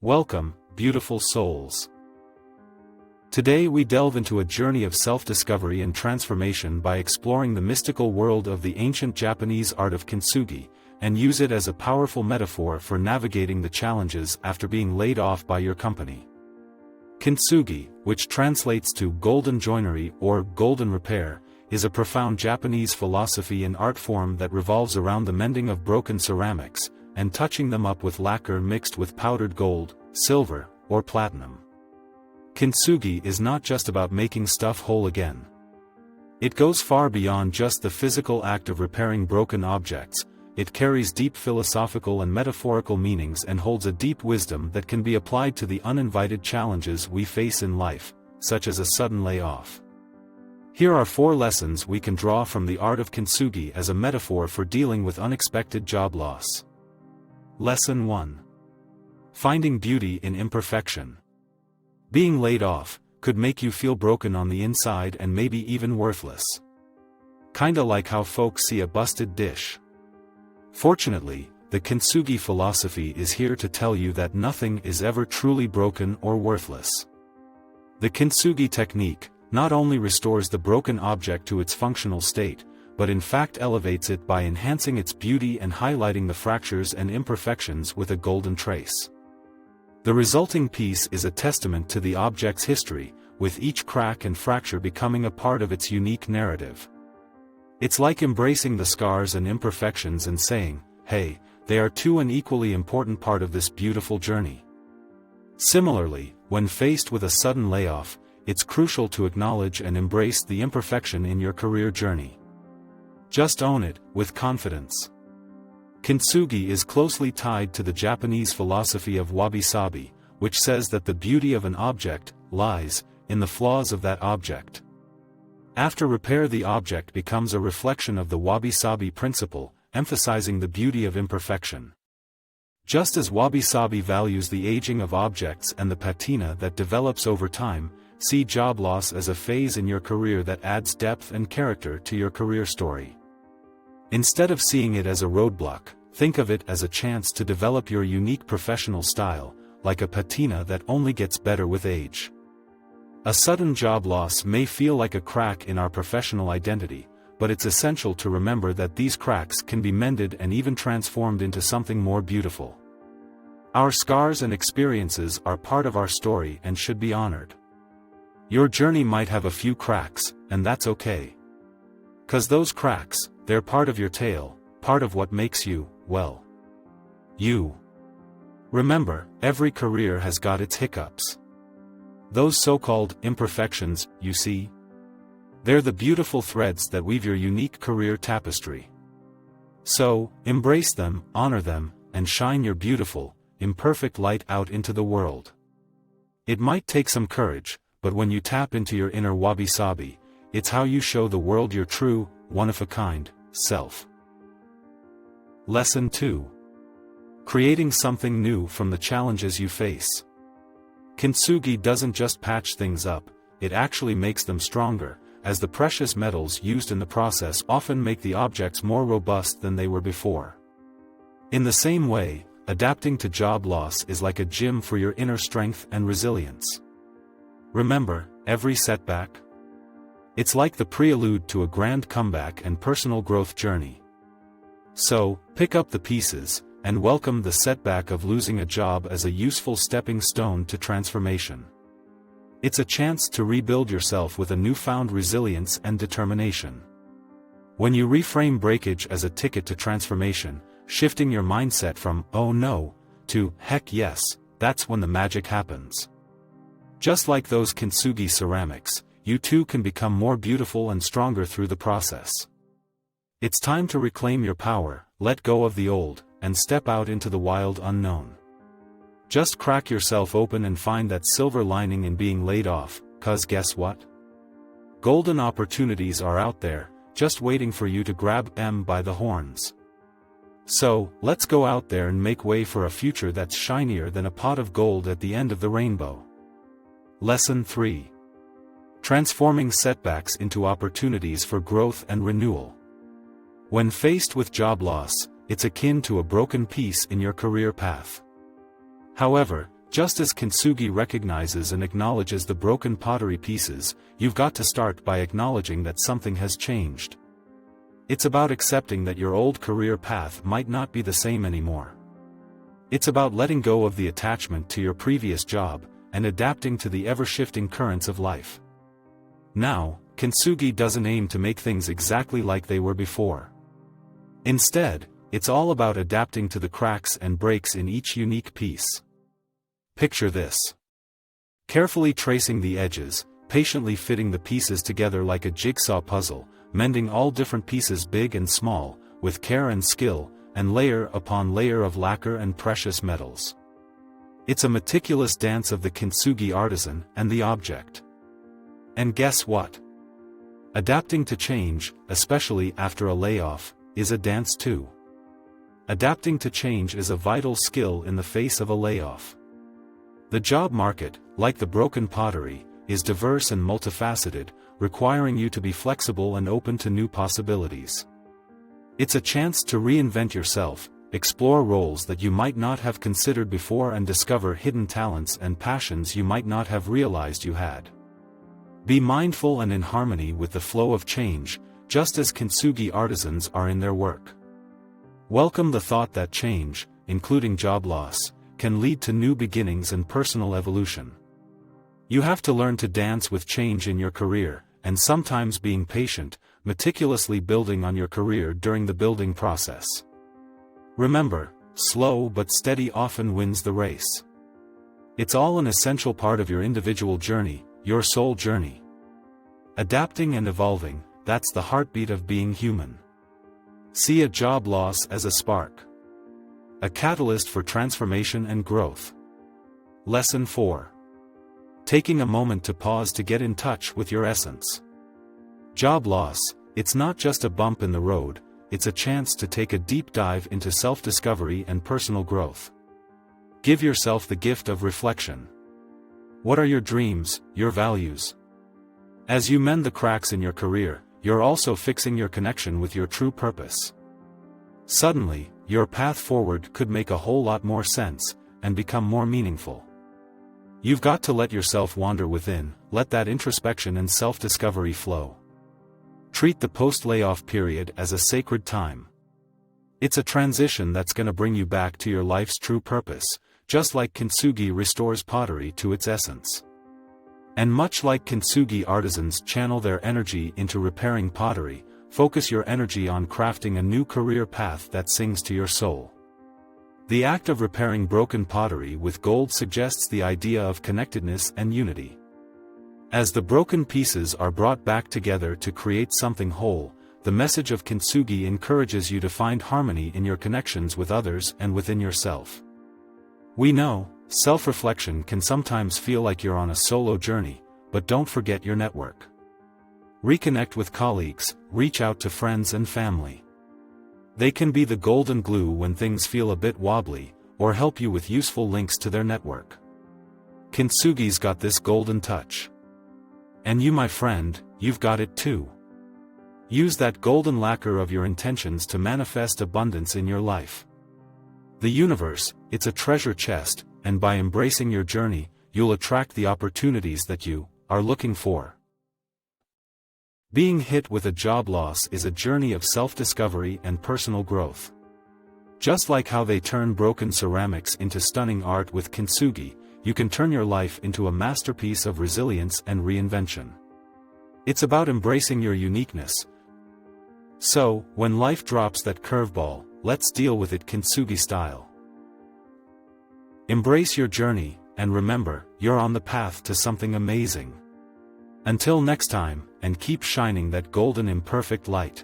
Welcome, beautiful souls. Today we delve into a journey of self-discovery and transformation by exploring the mystical world of the ancient Japanese art of Kintsugi, and use it as a powerful metaphor for navigating the challenges after being laid off by your company. Kintsugi, which translates to golden joinery or golden repair, is a profound Japanese philosophy and art form that revolves around the mending of broken ceramics, and touching them up with lacquer mixed with powdered gold, silver, or platinum. Kintsugi is not just about making stuff whole again. It goes far beyond just the physical act of repairing broken objects. It carries deep philosophical and metaphorical meanings and holds a deep wisdom that can be applied to the uninvited challenges we face in life, such as a sudden layoff. Here are 4 lessons we can draw from the art of Kintsugi as a metaphor for dealing with unexpected job loss. Lesson 1. Finding beauty in imperfection. Being laid off could make you feel broken on the inside and maybe even worthless. Kinda like how folks see a busted dish. Fortunately, the Kintsugi philosophy is here to tell you that nothing is ever truly broken or worthless. The Kintsugi technique not only restores the broken object to its functional state, but in fact elevates it by enhancing its beauty and highlighting the fractures and imperfections with a golden trace. The resulting piece is a testament to the object's history, with each crack and fracture becoming a part of its unique narrative. It's like embracing the scars and imperfections and saying, hey, they are too an equally important part of this beautiful journey. Similarly, when faced with a sudden layoff, it's crucial to acknowledge and embrace the imperfection in your career journey. Just own it, with confidence. Kintsugi is closely tied to the Japanese philosophy of wabi-sabi, which says that the beauty of an object lies in the flaws of that object. After repair, the object becomes a reflection of the wabi-sabi principle, emphasizing the beauty of imperfection. Just as wabi-sabi values the aging of objects and the patina that develops over time, see job loss as a phase in your career that adds depth and character to your career story. Instead of seeing it as a roadblock, think of it as a chance to develop your unique professional style, like a patina that only gets better with age. A sudden job loss may feel like a crack in our professional identity, but it's essential to remember that these cracks can be mended and even transformed into something more beautiful. Our scars and experiences are part of our story and should be honored. Your journey might have a few cracks, and that's okay. 'Cause those cracks, they're part of your tale, part of what makes you, well, you. Remember, every career has got its hiccups. Those so-called imperfections, you see? They're the beautiful threads that weave your unique career tapestry. So, embrace them, honor them, and shine your beautiful, imperfect light out into the world. It might take some courage, but when you tap into your inner wabi-sabi, it's how you show the world your true, one-of-a-kind self. Lesson 2. Creating something new from the challenges you face. Kintsugi doesn't just patch things up, it actually makes them stronger, as the precious metals used in the process often make the objects more robust than they were before. In the same way, adapting to job loss is like a gym for your inner strength and resilience. Remember, every setback? It's like the prelude to a grand comeback and personal growth journey. So, pick up the pieces, and welcome the setback of losing a job as a useful stepping stone to transformation. It's a chance to rebuild yourself with a newfound resilience and determination. When you reframe breakage as a ticket to transformation, shifting your mindset from, oh no, to, heck yes, that's when the magic happens. Just like those Kintsugi ceramics, you too can become more beautiful and stronger through the process. It's time to reclaim your power, let go of the old, and step out into the wild unknown. Just crack yourself open and find that silver lining in being laid off, 'cause guess what? Golden opportunities are out there, just waiting for you to grab them by the horns. So, let's go out there and make way for a future that's shinier than a pot of gold at the end of the rainbow. Lesson 3. Transforming setbacks into opportunities for growth and renewal. When faced with job loss, it's akin to a broken piece in your career path. However, Just as Kintsugi recognizes and acknowledges the broken pottery pieces, you've got to start by acknowledging that something has changed. It's about accepting that your old career path might not be the same anymore. It's about letting go of the attachment to your previous job, and adapting to the ever-shifting currents of life. Now, Kintsugi doesn't aim to make things exactly like they were before. Instead, it's all about adapting to the cracks and breaks in each unique piece. Picture this. Carefully tracing the edges, patiently fitting the pieces together like a jigsaw puzzle, mending all different pieces big and small, with care and skill, and layer upon layer of lacquer and precious metals. It's a meticulous dance of the Kintsugi artisan and the object. And guess what? Adapting to change, especially after a layoff, is a dance too. Adapting to change is a vital skill in the face of a layoff. The job market, like the broken pottery, is diverse and multifaceted, requiring you to be flexible and open to new possibilities. It's a chance to reinvent yourself, explore roles that you might not have considered before, and discover hidden talents and passions you might not have realized you had. Be mindful and in harmony with the flow of change, just as Kintsugi artisans are in their work. Welcome the thought that change, including job loss, can lead to new beginnings and personal evolution. You have to learn to dance with change in your career, and sometimes being patient, meticulously building on your career during the building process. Remember, slow but steady often wins the race. It's all an essential part of your individual journey, your soul journey. Adapting and evolving, that's the heartbeat of being human. See a job loss as a spark. A catalyst for transformation and growth. Lesson 4. Taking a moment to pause to get in touch with your essence. Job loss, it's not just a bump in the road, it's a chance to take a deep dive into self-discovery and personal growth. Give yourself the gift of reflection. What are your dreams, your values? As you mend the cracks in your career, you're also fixing your connection with your true purpose. Suddenly, your path forward could make a whole lot more sense, and become more meaningful. You've got to let yourself wander within, let that introspection and self-discovery flow. Treat the post-layoff period as a sacred time. It's a transition that's gonna bring you back to your life's true purpose, just like Kintsugi restores pottery to its essence. And much like Kintsugi artisans channel their energy into repairing pottery, focus your energy on crafting a new career path that sings to your soul. The act of repairing broken pottery with gold suggests the idea of connectedness and unity. As the broken pieces are brought back together to create something whole, the message of Kintsugi encourages you to find harmony in your connections with others and within yourself. We know, self-reflection can sometimes feel like you're on a solo journey, but don't forget your network. Reconnect with colleagues, reach out to friends and family. They can be the golden glue when things feel a bit wobbly, or help you with useful links to their network. Kintsugi's got this golden touch. And you, my friend, you've got it too. Use that golden lacquer of your intentions to manifest abundance in your life. The universe, it's a treasure chest, and by embracing your journey, you'll attract the opportunities that you are looking for. Being hit with a job loss is a journey of self-discovery and personal growth. Just like how they turn broken ceramics into stunning art with Kintsugi, you can turn your life into a masterpiece of resilience and reinvention. It's about embracing your uniqueness. So, when life drops that curveball, let's deal with it Kintsugi style. Embrace your journey, and remember, you're on the path to something amazing. Until next time, and keep shining that golden imperfect light.